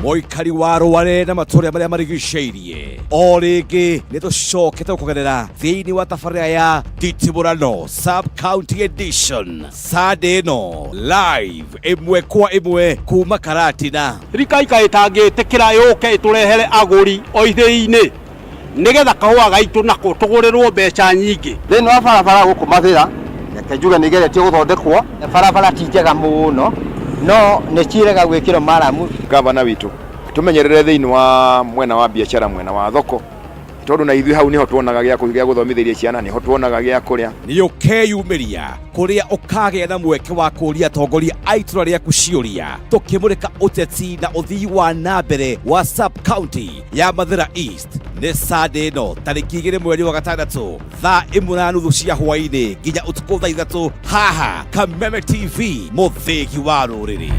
Moikari wa Rware na matũũra marĩa marigicĩirie. O rĩngĩ nĩ tũcokete gũkũgerera thĩinĩ wa tabarĩra ya Nditimũrano Sub-County Edition. Sunday ĩno live ĩmwe kwa ĩmwe kuma Karatina. Thirikari ĩtangĩtĩkĩra yũke ĩtũrehere agũri o ithĩ-inĩ nĩgetha kahũa gaitũ nako tũgũrĩrwo mbeca nyingĩ. Thĩinĩ wa barabara gũkũ Mathĩra reke njuge nĩgeretie gũthondekwo. Barabara ti njega mũno no nĩ ciĩrega gwĩkĩrwo maramu. Gavana witũ tũmenyerere thĩinĩ wa mwena wa biacara, mwena wa thoko, tondũ na ithuĩ hau niho tuonaga gĩa gũthomithĩria ciana, niho tuonaga gĩa kũrĩa. Nĩ ũkeyumĩria kũrĩa ũkagĩa na mweke wa kũũria atongoria a itũũra rĩaku ciũria, tũkĩmũrĩka ũteti na ũthii wa na mbere wa Sub-County ya Mathĩra East. Nĩ Sunday ĩno tarĩki 2 mweri wa gatandatũ thaa 1:30 cia hwaĩ-inĩ nginya ũtukũ thaa 3 haha Kameme TV, mũthĩgi wa rũrĩrĩ.